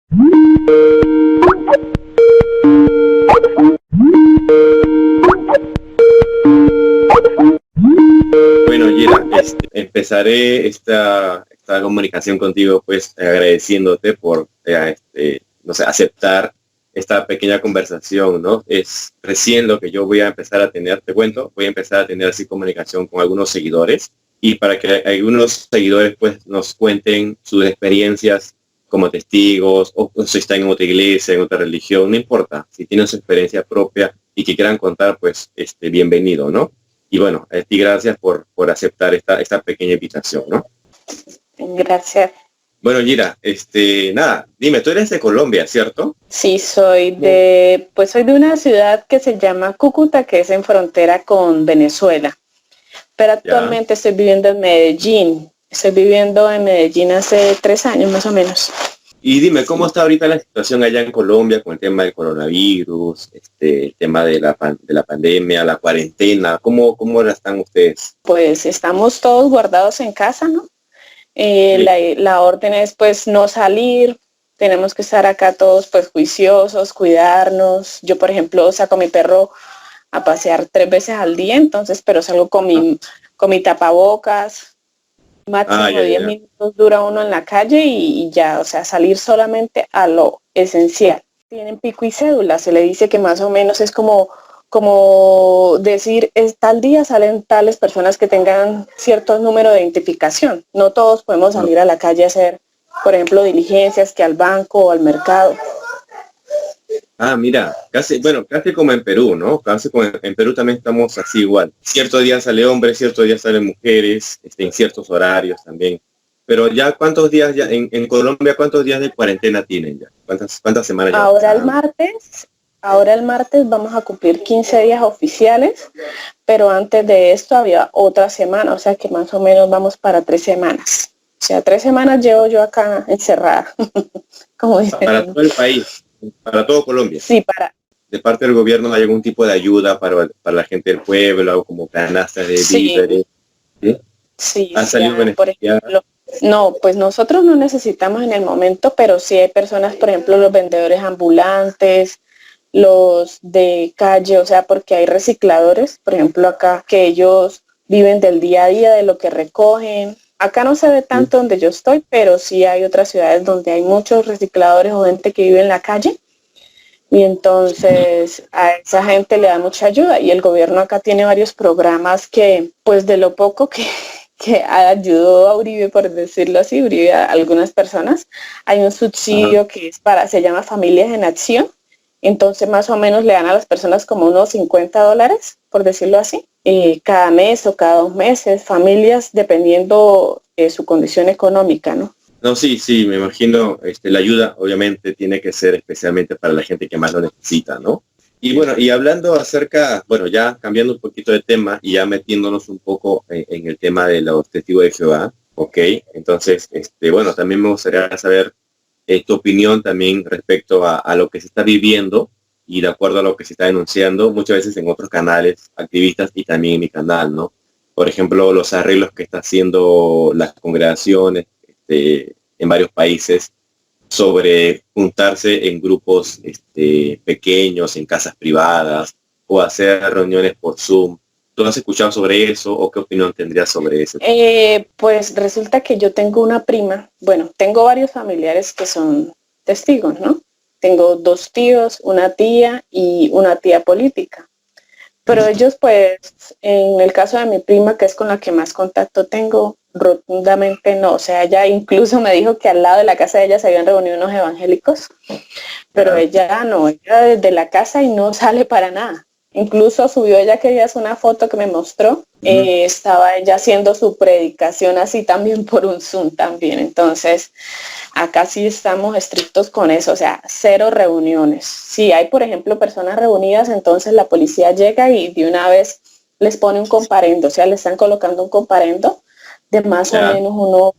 Bueno, Gira, empezaré esta comunicación contigo, pues agradeciéndote por, no sé, aceptar esta pequeña conversación, ¿no? Es recién lo que yo voy a empezar a tener, te cuento, voy a empezar a tener así comunicación con algunos seguidores y para que algunos seguidores pues nos cuenten sus experiencias como testigos o si están en otra iglesia, en otra religión, no importa, si tienen su experiencia propia y que quieran contar, pues bienvenido, ¿no? Y bueno, a ti gracias por aceptar esta pequeña invitación, ¿no? Gracias. Bueno, Gira, nada, dime, tú eres de Colombia, ¿cierto? Sí, soy de una ciudad que se llama Cúcuta, que es en frontera con Venezuela. Pero actualmente estoy viviendo en Medellín. Estoy viviendo en Medellín hace 3 años más o menos. Y dime, ¿cómo está ahorita la situación allá en Colombia con el tema del coronavirus, el tema de la pandemia, la cuarentena? ¿Cómo la están ustedes? Pues estamos todos guardados en casa, ¿no? La orden es pues no salir, tenemos que estar acá todos pues juiciosos, cuidarnos. Yo, por ejemplo, saco a mi perro a pasear 3 veces al día, entonces, pero salgo con mi tapabocas. Máximo 10 minutos dura uno en la calle y ya, o sea, salir solamente a lo esencial. Tienen pico y cédula, se le dice que más o menos es como decir, es tal día salen tales personas que tengan cierto número de identificación. No todos podemos salir a la calle a hacer, por ejemplo, diligencias que al banco o al mercado. Mira, casi como en Perú, ¿no? Casi como en Perú también estamos así igual. Cierto día sale hombres, cierto día salen mujeres, en ciertos horarios también. Pero ya, ¿cuántos días ya en Colombia, cuántos días de cuarentena tienen ya? ¿Cuántas semanas ya? Ahora el martes vamos a cumplir 15 días oficiales, pero antes de esto había otra semana, o sea que más o menos vamos para 3 semanas. O sea, 3 semanas llevo yo acá encerrada. Como dicen. Para todo el país, para todo Colombia. Sí, de parte del gobierno hay algún tipo de ayuda para la gente del pueblo, algo como canastas de víveres. Sí, ¿Han salido por ejemplo, no, pues nosotros no necesitamos en el momento, pero sí hay personas, por ejemplo, los vendedores ambulantes, los de calle, o sea, porque hay recicladores, por ejemplo, acá, que ellos viven del día a día, de lo que recogen. Acá no se ve tanto donde yo estoy, pero sí hay otras ciudades donde hay muchos recicladores o gente que vive en la calle. Y entonces a esa gente le da mucha ayuda y el gobierno acá tiene varios programas que, pues de lo poco que ayudó a Uribe, por decirlo así, Uribe a algunas personas, hay un subsidio que se llama Familias en Acción. Entonces más o menos le dan a las personas como unos $50, por decirlo así, cada mes o cada 2 meses, familias dependiendo de su condición económica, ¿no? No, sí, me imagino, la ayuda obviamente tiene que ser especialmente para la gente que más lo necesita, ¿no? Y bueno, y hablando acerca, bueno, ya cambiando un poquito de tema y ya metiéndonos un poco en el tema de los testigos de Jehová, ¿ok? Entonces, bueno, también me gustaría saber tu opinión también respecto a lo que se está viviendo y de acuerdo a lo que se está denunciando muchas veces en otros canales activistas y también en mi canal, ¿no? Por ejemplo, los arreglos que está haciendo las congregaciones en varios países sobre juntarse en grupos pequeños, en casas privadas o hacer reuniones por Zoom. ¿Tú has escuchado sobre eso o qué opinión tendrías sobre eso? Pues resulta que yo tengo una prima, bueno, tengo varios familiares que son testigos, ¿no? Tengo 2 tíos, una tía y una tía política. Pero ellos, pues, en el caso de mi prima, que es con la que más contacto tengo, rotundamente no. O sea, ella incluso me dijo que al lado de la casa de ella se habían reunido unos evangélicos, pero ella no, ella desde la casa y no sale para nada. Incluso subió ella que es una foto que me mostró, estaba ella haciendo su predicación así también por un Zoom también. Entonces, acá sí estamos estrictos con eso, o sea, 0 reuniones. Si hay, por ejemplo, personas reunidas, entonces la policía llega y de una vez les pone un comparendo, o sea, le están colocando un comparendo de más o menos unos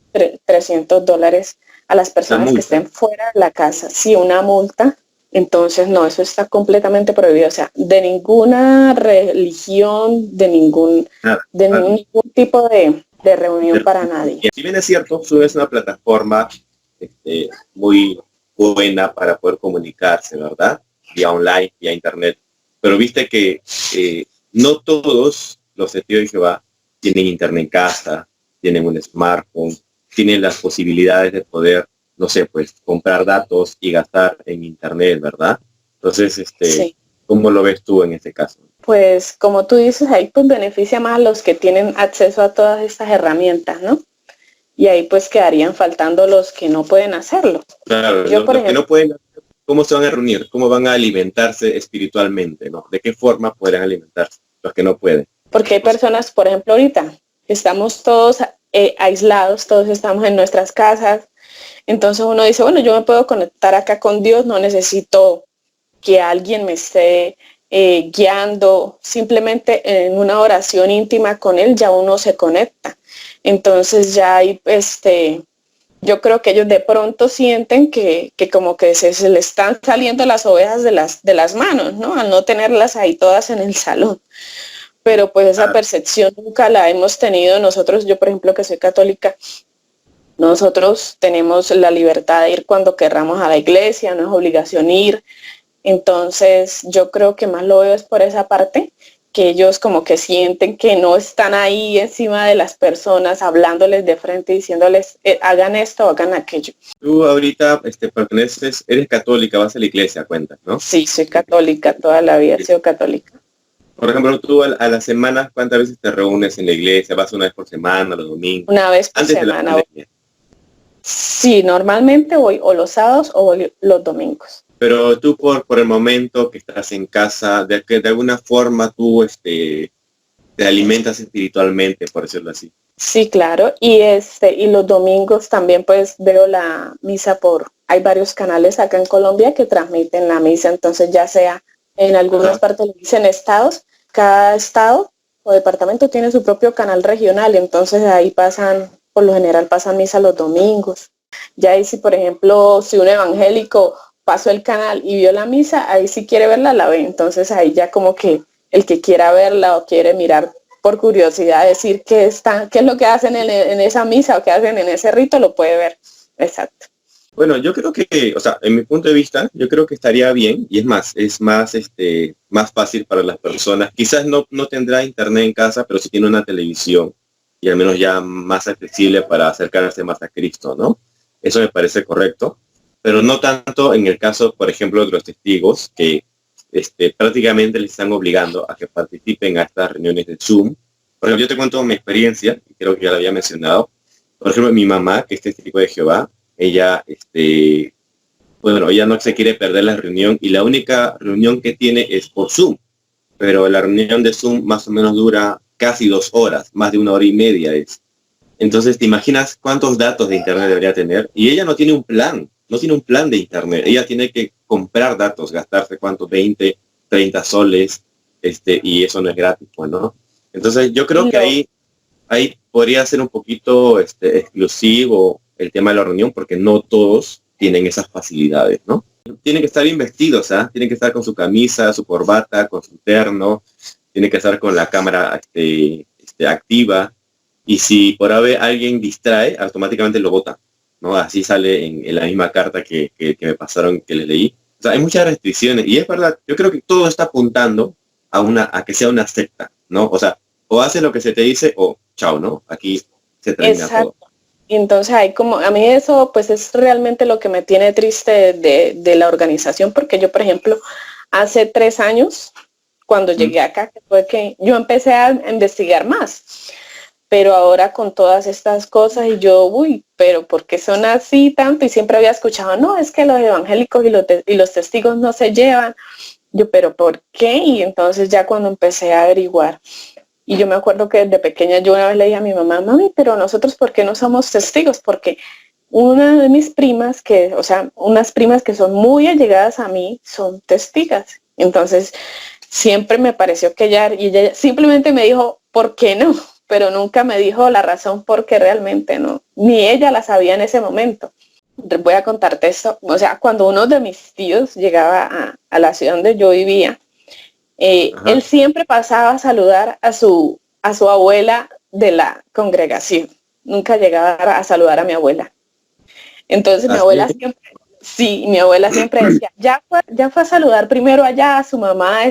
$300 a las personas que estén fuera de la casa. Sí, una multa. Entonces, no, eso está completamente prohibido. O sea, de ninguna religión, de ningún tipo de reunión para nadie. Si bien es cierto, Zoom es una plataforma muy buena para poder comunicarse, ¿verdad? Vía online, vía internet. Pero viste que no todos los testigos de Jehová tienen internet en casa, tienen un smartphone, tienen las posibilidades de poder, no sé, pues comprar datos y gastar en internet, ¿verdad? Entonces, Sí. ¿cómo lo ves tú en este caso? Pues como tú dices, ahí pues beneficia más a los que tienen acceso a todas estas herramientas, ¿no? Y ahí pues quedarían faltando los que no pueden hacerlo. Claro, Yo, por los que ejemplo, no pueden, ¿cómo se van a reunir? ¿Cómo van a alimentarse espiritualmente? ¿No? ¿De qué forma podrán alimentarse los que no pueden? porque hay personas, por ejemplo, ahorita, estamos todos aislados, todos estamos en nuestras casas, entonces uno dice, bueno, yo me puedo conectar acá con Dios, no necesito que alguien me esté guiando, simplemente en una oración íntima con Él ya uno se conecta. Entonces ya hay, yo creo que ellos de pronto sienten que como que se le están saliendo las ovejas de las manos, ¿no? Al no tenerlas ahí todas en el salón. Pero pues esa percepción nunca la hemos tenido nosotros. Yo, por ejemplo, que soy católica, nosotros tenemos la libertad de ir cuando querramos a la iglesia, no es obligación ir. Entonces yo creo que más lo veo es por esa parte, que ellos como que sienten que no están ahí encima de las personas, hablándoles de frente, diciéndoles, hagan esto, hagan aquello. Tú ahorita perteneces, eres católica, vas a la iglesia, cuentas, ¿no? Sí, soy católica, toda la vida he sido católica. Por ejemplo, tú a la semana, ¿cuántas veces te reúnes en la iglesia? ¿Vas una vez por semana, los domingos? Una vez por Antes de la semana. pandemia. Sí, normalmente voy o los sábados o voy los domingos. Pero tú por el momento que estás en casa, de alguna forma tú te alimentas espiritualmente, por decirlo así. Sí, claro. Y los domingos también pues veo la misa hay varios canales acá en Colombia que transmiten la misa, entonces ya sea en algunas partes le dicen estados, cada estado o departamento tiene su propio canal regional, entonces ahí por lo general pasan misa los domingos. Ya ahí si por ejemplo, si un evangélico pasó el canal y vio la misa, ahí si quiere verla, la ve. Entonces ahí ya como que el que quiera verla o quiere mirar por curiosidad, decir qué es lo que hacen en esa misa o qué hacen en ese rito, lo puede ver. Exacto. Bueno, yo creo que, o sea, en mi punto de vista, yo creo que estaría bien y es más fácil para las personas. Quizás no tendrá internet en casa, pero sí tiene una televisión y al menos ya más accesible para acercarse más a Cristo, ¿no? Eso me parece correcto, pero no tanto en el caso, por ejemplo, de los testigos que prácticamente les están obligando a que participen a estas reuniones de Zoom. Por ejemplo, yo te cuento mi experiencia, y creo que ya la había mencionado. Por ejemplo, mi mamá, que es testigo de Jehová, ella, bueno, ella no se quiere perder la reunión y la única reunión que tiene es por Zoom, pero la reunión de Zoom más o menos dura casi 2 horas, más de 1 hora y media es. Entonces, ¿te imaginas cuántos datos de internet debería tener? Y ella no tiene un plan, no tiene un plan de internet. Ella tiene que comprar datos, gastarse cuántos, 20, 30 soles, y eso no es gratis, pues, ¿no? Entonces, yo creo que ahí podría ser un poquito exclusivo el tema de la reunión, porque no todos tienen esas facilidades, ¿no? Tienen que estar bien vestidos, ¿ah? Tienen que estar con su camisa, su corbata, con su terno, tienen que estar con la cámara activa. Y si por haber alguien distrae, automáticamente lo vota, ¿no? Así sale en la misma carta que me pasaron, que les leí. O sea, hay muchas restricciones y es verdad, yo creo que todo está apuntando a que sea una secta, ¿no? O sea, o hace lo que se te dice o chao, ¿no? Aquí se termina. Exacto. Todo. Entonces hay a mí eso pues es realmente lo que me tiene triste de la organización, porque yo, por ejemplo, hace 3 años, cuando llegué acá, que fue que yo empecé a investigar más. Pero ahora con todas estas cosas y yo, pero ¿por qué son así tanto? Y siempre había escuchado, no, es que los evangélicos y los testigos no se llevan. Yo, pero ¿por qué? Y entonces ya cuando empecé a averiguar, y yo me acuerdo que desde pequeña yo una vez le dije a mi mamá, mami, pero nosotros ¿por qué no somos testigos? Porque una de mis primas, unas primas que son muy allegadas a mí, son testigas. Entonces siempre me pareció que ella simplemente me dijo, ¿por qué no? Pero nunca me dijo la razón por qué realmente no, ni ella la sabía en ese momento. Voy a contarte esto, o sea, cuando uno de mis tíos llegaba a la ciudad donde yo vivía, él siempre pasaba a saludar a su abuela de la congregación, nunca llegaba a saludar a mi abuela. Entonces mi abuela Sí, mi abuela siempre decía, ya fue a saludar primero allá a su mamá,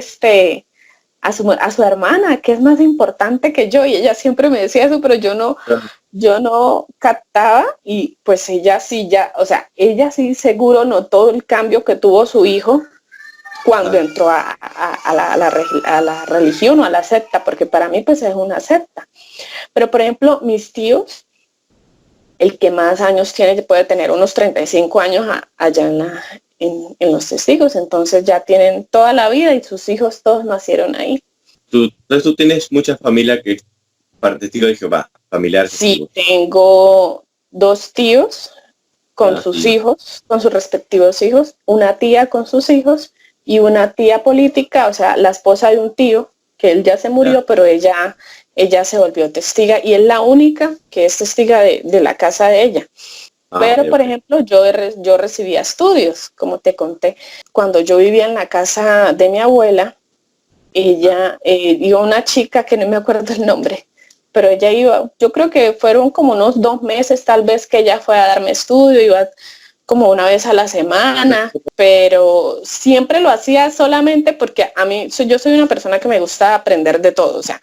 a su hermana, que es más importante que yo, y ella siempre me decía eso, pero yo no captaba, y pues ella sí o sea, ella sí seguro notó el cambio que tuvo su hijo cuando entró a la religión o a la secta, porque para mí pues es una secta. Pero por ejemplo, mis tíos, el que más años tiene puede tener unos 35 años allá en los Testigos, entonces ya tienen toda la vida y sus hijos todos nacieron ahí. Entonces tú tienes mucha familia que es testigo de Jehová, familiares. Sí, tengo 2 tíos con sus hijos, con sus respectivos hijos, una tía con sus hijos y una tía política, o sea, la esposa de un tío, que él ya se murió, pero ella se volvió testiga y es la única que es testiga de la casa de ella. Pero, por ejemplo, yo recibía estudios, como te conté. Cuando yo vivía en la casa de mi abuela, ella iba una chica que no me acuerdo el nombre, pero ella iba, yo creo que fueron como unos 2 meses tal vez que ella fue a darme estudio, iba como una vez a la semana, pero siempre lo hacía solamente porque a mí, yo soy una persona que me gusta aprender de todo, o sea,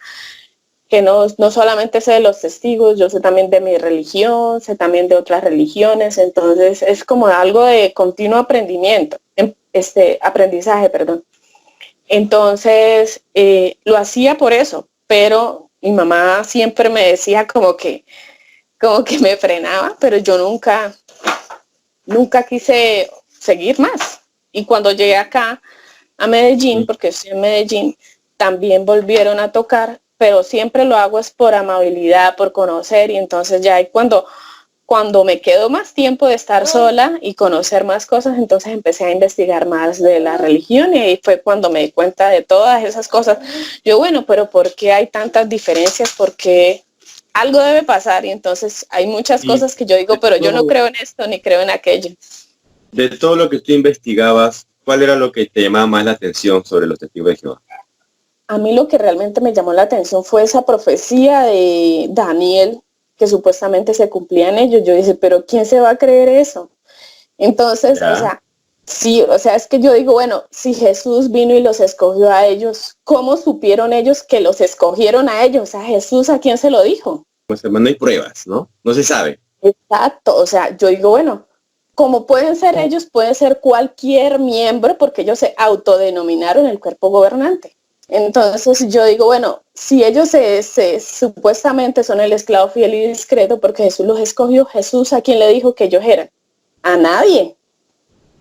que no solamente sé de los testigos, yo sé también de mi religión, sé también de otras religiones, entonces es como algo de continuo aprendizaje, perdón. Entonces lo hacía por eso, pero mi mamá siempre me decía como que me frenaba, pero yo nunca quise seguir más. Y cuando llegué acá a Medellín, porque estoy en Medellín, también volvieron a tocar, pero siempre lo hago es por amabilidad, por conocer, y entonces ya cuando me quedo más tiempo de estar sola y conocer más cosas, entonces empecé a investigar más de la religión y ahí fue cuando me di cuenta de todas esas cosas. Yo, bueno, pero ¿por qué hay tantas diferencias? ¿Por qué algo debe pasar? Y entonces hay muchas cosas que yo digo, pero yo no creo en esto ni creo en aquello. De todo lo que tú investigabas, ¿cuál era lo que te llamaba más la atención sobre los testigos de Jehová? A mí lo que realmente me llamó la atención fue esa profecía de Daniel, que supuestamente se cumplía en ellos. Yo dije, pero ¿quién se va a creer eso? Entonces, o sea, sí, o sea, es que yo digo, bueno, si Jesús vino y los escogió a ellos, ¿cómo supieron ellos que los escogieron a ellos? O sea, Jesús, ¿a quién se lo dijo? Pues hermano, no hay pruebas, ¿no? No se sabe. Exacto, o sea, yo digo, bueno, como pueden ser ellos, pueden ser cualquier miembro, porque ellos se autodenominaron el cuerpo gobernante. Entonces yo digo, bueno, si ellos supuestamente son el esclavo fiel y discreto porque Jesús los escogió, Jesús, ¿a quién le dijo que ellos eran? A nadie.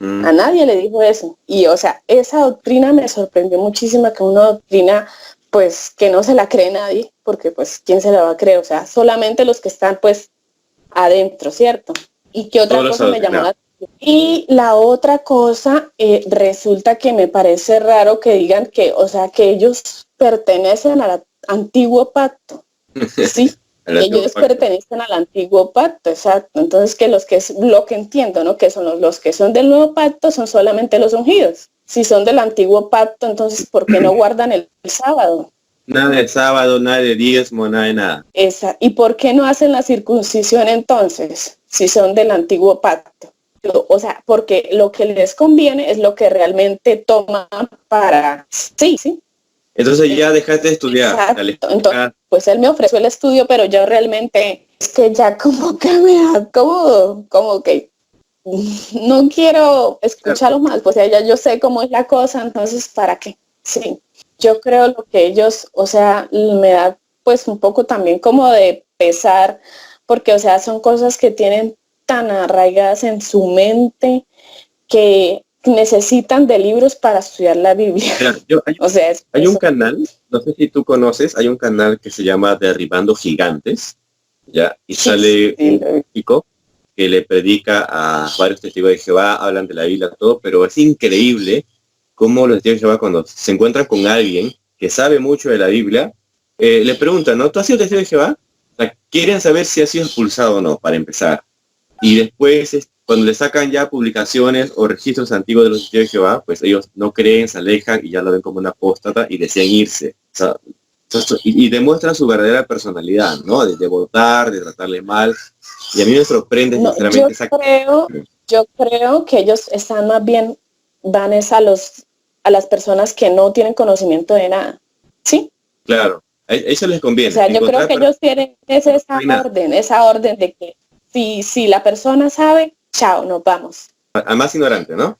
A nadie le dijo eso. Y o sea, esa doctrina me sorprendió muchísimo, que una doctrina pues que no se la cree nadie, porque pues ¿quién se la va a creer? O sea, solamente los que están pues adentro, ¿cierto? ¿Y qué otra cosa me llamó la atención? Y la otra cosa, resulta que me parece raro que digan que, o sea, que ellos pertenecen al antiguo pacto. Sí, ellos pertenecen al antiguo pacto, exacto. Entonces que lo que entiendo, ¿no? Que son los que son del nuevo pacto son solamente los ungidos. Si son del antiguo pacto, entonces ¿por qué no guardan el sábado? Nada de sábado, nada de diezmo, nada de nada. ¿Y por qué no hacen la circuncisión entonces, si son del antiguo pacto? O sea, porque lo que les conviene es lo que realmente toman para... Sí. Entonces ya dejaste de estudiar. Exacto. Entonces, pues él me ofreció el estudio, pero yo realmente es que ya como que me da como que no quiero escucharlo más, pues ya yo sé cómo es la cosa, entonces ¿para qué? Sí, yo creo lo que ellos, o sea, me da pues un poco también como de pesar, porque o sea, son cosas que tienen tan arraigadas en su mente que necesitan de libros para estudiar la Biblia. Hay un canal, no sé si tú conoces, hay un canal que se llama Derribando Gigantes, ¿ya? Y sale un chico que le predica a varios testigos de Jehová, hablan de la Biblia, todo, pero es increíble cómo los testigos de Jehová, cuando se encuentran con alguien que sabe mucho de la Biblia, le preguntan, ¿no? ¿Tú has sido testigo de Jehová? O sea, quieren saber si ha sido expulsado o no, para empezar. Y después, cuando le sacan ya publicaciones o registros antiguos de los testigos de Jehová, pues ellos no creen, se alejan y ya lo ven como una apóstata y desean irse. O sea, y demuestran su verdadera personalidad, ¿no? De votar, de tratarle mal. Y a mí me sorprende sinceramente Yo creo que ellos están más bien, van es a las personas que no tienen conocimiento de nada, ¿sí? Claro, a eso les O conviene. sea, yo creo Encontrar que ellos tienen personas. esa orden de que si la persona sabe, chao, nos vamos. A más ignorante, ¿no?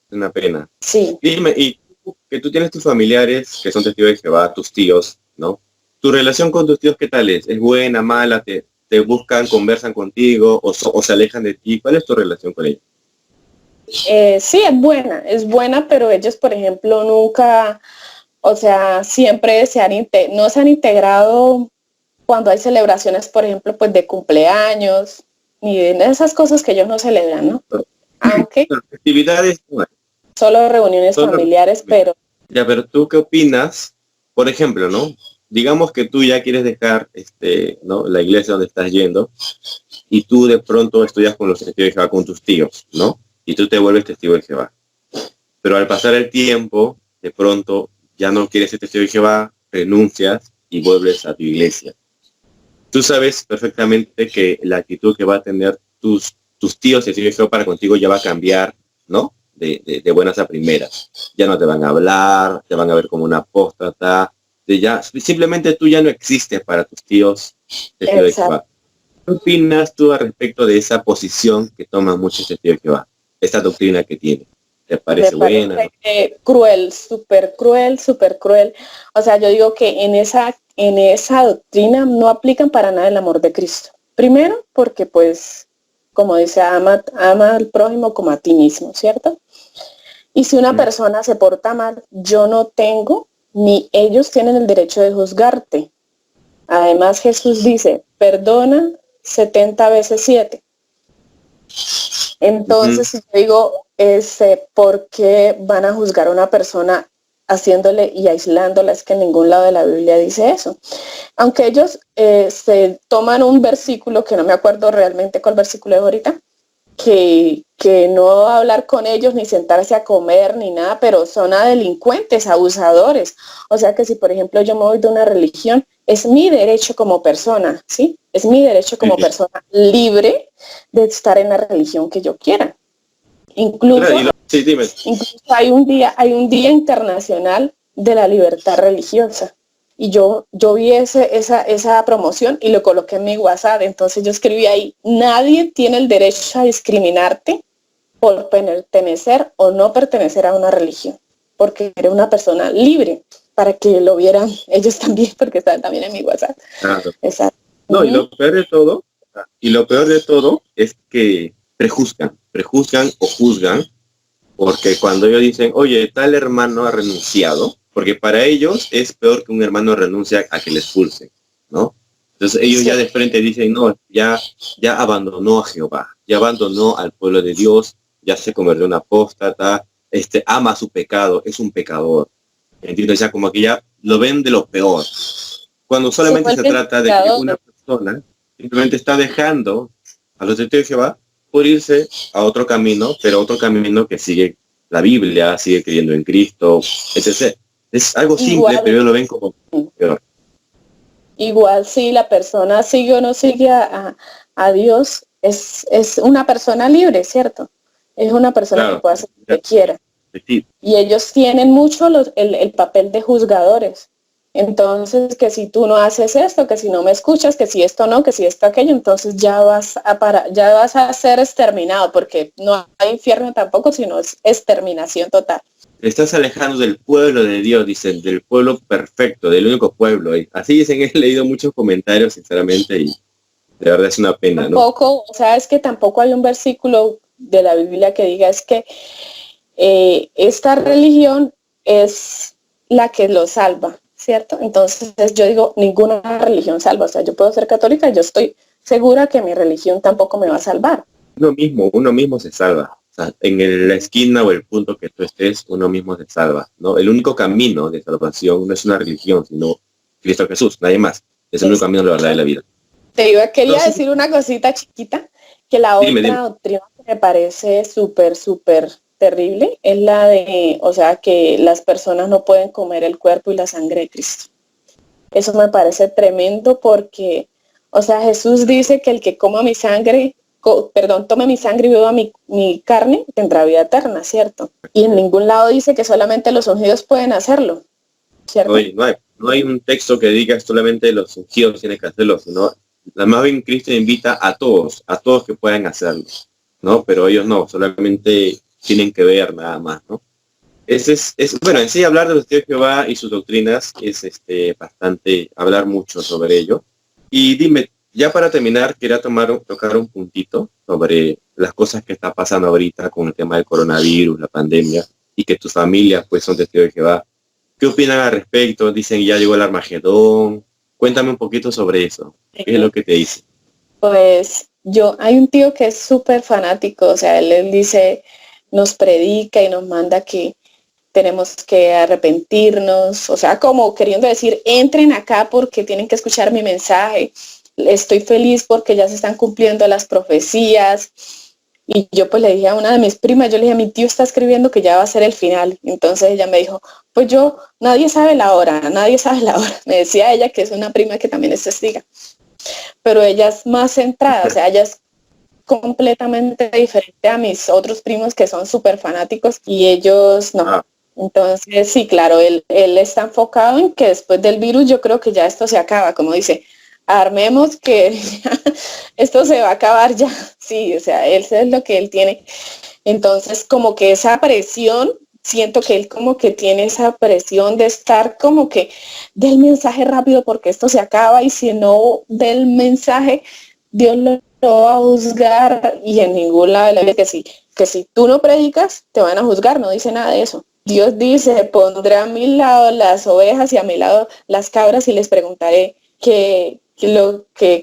Es una pena. Sí. Dime, y que tú tienes tus familiares que son testigos de Jehová, tus tíos, ¿no? ¿Tu relación con tus tíos qué tal es? ¿Es buena, mala? ¿Te buscan, conversan contigo o se alejan de ti? ¿Cuál es tu relación con ellos? Sí, es buena, pero ellos, por ejemplo, nunca, o sea, siempre no se han integrado cuando hay celebraciones, por ejemplo, pues de cumpleaños, ni de esas cosas que ellos no celebran, ¿no? Aunque Pero actividades, bueno, solo reuniones solo- familiares, pero ya, pero tú qué opinas, por ejemplo, ¿no? Digamos que tú ya quieres dejar ¿no? la iglesia donde estás yendo y tú de pronto estudias con los testigos de Jehová con tus tíos, ¿no? Y tú te vuelves testigo de Jehová. Pero al pasar el tiempo, de pronto ya no quieres ser testigo de Jehová, renuncias y vuelves a tu iglesia. Tú sabes perfectamente que la actitud que va a tener tus tíos testigos de Jehová para contigo ya va a cambiar, ¿no? De buenas a primeras. Ya no te van a hablar, te van a ver como una apóstata, simplemente tú ya no existes para tus tíos testigos de exacto. Jehová. ¿Qué opinas tú al respecto de esa posición que toman muchos testigos de Jehová? Esa doctrina que tiene. ¿Te Me parece buena? ¿No? parece cruel, súper cruel, súper cruel. O sea, yo digo que en esa doctrina no aplican para nada el amor de Cristo. Primero, porque pues, como dice, ama al prójimo como a ti mismo, ¿cierto? Y si una persona se porta mal, yo no tengo, ni ellos tienen el derecho de juzgarte. Además, Jesús dice, perdona 70 veces 7. Entonces, si yo digo, ¿por qué van a juzgar a una persona haciéndole y aislándola? Es que en ningún lado de la Biblia dice eso. Aunque ellos se toman un versículo, que no me acuerdo realmente cuál versículo es ahorita, que no va a hablar con ellos, ni sentarse a comer, ni nada, pero son a delincuentes, abusadores. O sea que si, por ejemplo, yo me voy de una religión, es mi derecho como persona, ¿sí? Es mi derecho Sí, como sí. persona libre de estar en la religión que yo quiera. Claro, Incluso, sí, dime. incluso hay un día internacional de la libertad religiosa. Y yo vi esa promoción y lo coloqué en mi WhatsApp. Entonces yo escribí ahí, nadie tiene el derecho a discriminarte por pertenecer o no pertenecer a una religión, porque eres una persona libre, para que lo vieran ellos también, porque están también en mi WhatsApp. Claro. Exacto. No, y lo peor de todo es que prejuzgan o juzgan, porque cuando ellos dicen, oye, tal hermano ha renunciado, porque para ellos es peor que un hermano renuncia a que le expulsen, ¿no? Entonces ellos Sí, ya de frente dicen, no, ya abandonó a Jehová, ya abandonó al pueblo de Dios, ya se convirtió en una apóstata, ama su pecado, es un pecador. ¿Entiendes? Ya como que ya lo ven de lo peor. Cuando se solamente se vuelven trata de que una juzgadores. persona simplemente está dejando a los testigos de Jehová por irse a otro camino, pero otro camino que sigue la Biblia, sigue creyendo en Cristo, etc. Es algo simple, pero Igual, ellos lo ven como peor. igual si la persona sigue o no sigue a Dios, es una persona libre, ¿cierto? Es una persona que Claro, puede hacer lo que quiera. sí, Y ellos tienen mucho el papel de juzgadores. Entonces, que si tú no haces esto, que si no me escuchas, que si esto no, que si esto aquello, entonces ya vas a ser exterminado, porque no hay infierno tampoco, sino es exterminación total. te estás alejando del pueblo de Dios, dicen, del pueblo perfecto, del único pueblo. Y así dicen, he leído muchos comentarios, sinceramente, y de verdad es una pena, ¿no? Tampoco, o sea, es que tampoco hay un versículo de la Biblia que diga es que esta religión es la que lo salva, ¿cierto? Entonces yo digo, ninguna religión salva, o sea, yo puedo ser católica, yo estoy segura que mi religión tampoco me va a salvar. Uno mismo se salva. O sea, la esquina o el punto que tú estés, uno mismo se salva, ¿no? El único camino de salvación no es una religión, sino Cristo Jesús, nadie más. Es el único camino de la verdad de la vida. Quería Entonces, decir una cosita chiquita, que la dime. otra doctrina que me parece súper, súper terrible es la de, o sea, que las personas no pueden comer el cuerpo y la sangre de Cristo. Eso me parece tremendo porque, o sea, Jesús dice que el que coma mi sangre tome mi sangre y beba mi carne, tendrá vida eterna, ¿cierto? Y en ningún lado dice que solamente los ungidos pueden hacerlo, ¿cierto? Oye, no hay un texto que diga solamente los ungidos tienen que hacerlo, sino más bien Cristo invita a todos que puedan hacerlo, ¿no? Pero ellos no, solamente tienen que ver nada más, ¿no? Bueno, en sí hablar de los testigos de Jehová y sus doctrinas es bastante, hablar mucho sobre ello. Y dime, ya para terminar, quería tocar un puntito sobre las cosas que está pasando ahorita con el tema del coronavirus, la pandemia, y que tus familias pues son testigos de Jehová. ¿Qué opinan al respecto? Dicen ya llegó el Armagedón. Cuéntame un poquito sobre eso. ¿Qué es lo que te dice? Pues hay un tío que es súper fanático, o sea, él dice, nos predica y nos manda que tenemos que arrepentirnos, o sea, como queriendo decir, entren acá porque tienen que escuchar mi mensaje. Estoy feliz porque ya se están cumpliendo las profecías. Y yo pues le dije a una de mis primas, yo le dije, mi tío está escribiendo que ya va a ser el final. Entonces ella me dijo, pues nadie sabe la hora. Me decía ella, que es una prima que también es testiga. Pero ella es más centrada, o sea, ella es completamente diferente a mis otros primos que son súper fanáticos y ellos no. Entonces, sí, claro, él está enfocado en que después del virus yo creo que ya esto se acaba, como dice, armemos que esto se va a acabar ya. Sí, o sea, él es lo que él tiene. Entonces, como que esa presión, siento que él como que tiene esa presión de estar como que del mensaje rápido porque esto se acaba y si no del mensaje, Dios lo va a juzgar y en ningún lado de la vida que si tú no predicas, te van a juzgar, no dice nada de eso. Dios dice, pondré a mi lado las ovejas y a mi lado las cabras y les preguntaré que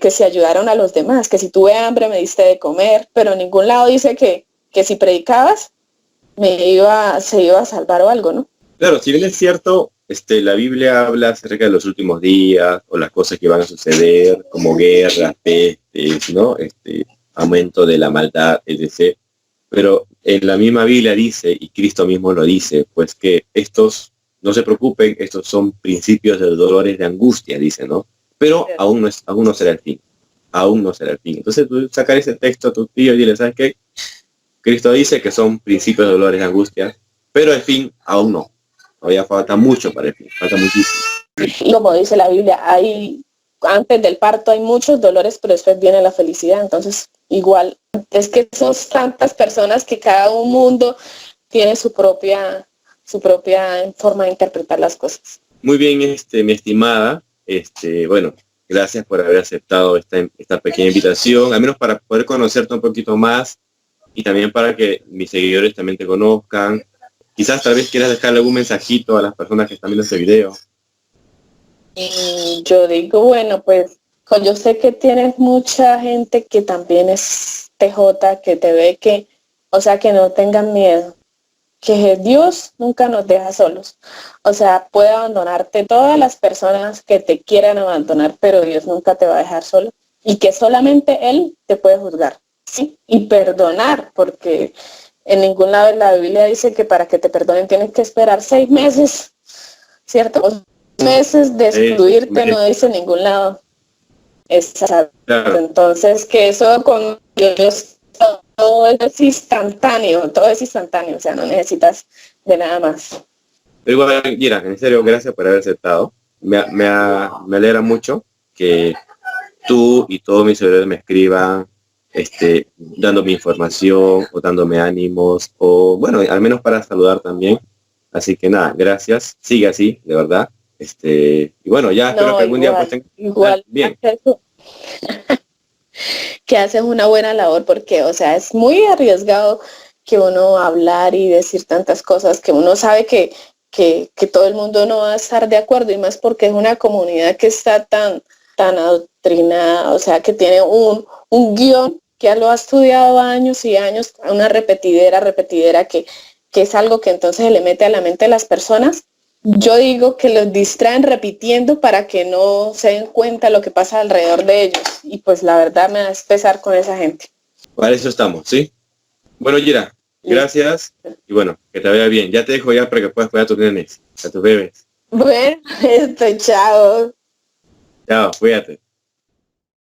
se ayudaron a los demás, que si tuve hambre me diste de comer, pero en ningún lado dice que si predicabas se iba a salvar o algo, ¿no? Claro, si bien es cierto, la Biblia habla acerca de los últimos días o las cosas que van a suceder, como guerras, pestes, ¿no? Aumento de la maldad, etc. Pero en la misma Biblia dice, y Cristo mismo lo dice, pues que estos, no se preocupen, estos son principios de dolores de angustia, dice, ¿no? Pero aún no será el fin. Aún no será el fin. Entonces tú sacar ese texto a tu tío y dile, ¿sabes qué? Cristo dice que son principios de dolores de angustia, pero el fin aún no. Todavía falta mucho para el fin, falta muchísimo. Y como dice la Biblia, antes del parto hay muchos dolores, pero después viene la felicidad. Entonces, igual, es que son tantas personas que cada un mundo tiene su propia forma de interpretar las cosas. Muy bien, mi estimada, bueno, gracias por haber aceptado esta pequeña invitación, al menos para poder conocerte un poquito más y también para que mis seguidores también te conozcan. Quizás tal vez quieras dejarle algún mensajito a las personas que están viendo este video. Yo digo, bueno, pues yo sé que tienes mucha gente que también es TJ, que te ve que no tengan miedo, que Dios nunca nos deja solos. O sea, puede abandonarte todas las personas que te quieran abandonar, pero Dios nunca te va a dejar solo. Y que solamente Él te puede juzgar, ¿sí? Y perdonar, porque en ningún lado de la Biblia dice que para que te perdonen tienes que esperar 6 meses, ¿cierto? 6 meses de excluirte no dice en ningún lado. Exacto. Claro. Entonces, que eso con Dios todo es instantáneo, o sea, no necesitas de nada más. Pero igual, Gira, en serio, gracias por haber aceptado. Me alegra mucho que tú y todos mis seguidores me escriban, dándome información o dándome ánimos, o bueno, al menos para saludar también. Así que nada, gracias, sigue así, de verdad. Y bueno, ya espero que algún día pues igual bien. Que haces una buena labor porque, o sea, es muy arriesgado que uno hablar y decir tantas cosas que uno sabe que todo el mundo no va a estar de acuerdo y más porque es una comunidad que está tan adoctrinada, o sea, que tiene un guión que lo ha estudiado años y años, una repetidera que es algo que entonces se le mete a la mente de las personas. Yo digo que los distraen repitiendo para que no se den cuenta lo que pasa alrededor de ellos. Y pues la verdad me da pesar con esa gente. Para eso estamos, ¿sí? Bueno, Gira, gracias. Y bueno, que te vaya bien. Ya te dejo ya para que puedas cuidar a tus nenes, a tus bebés. Bueno, chao. Chao, cuídate.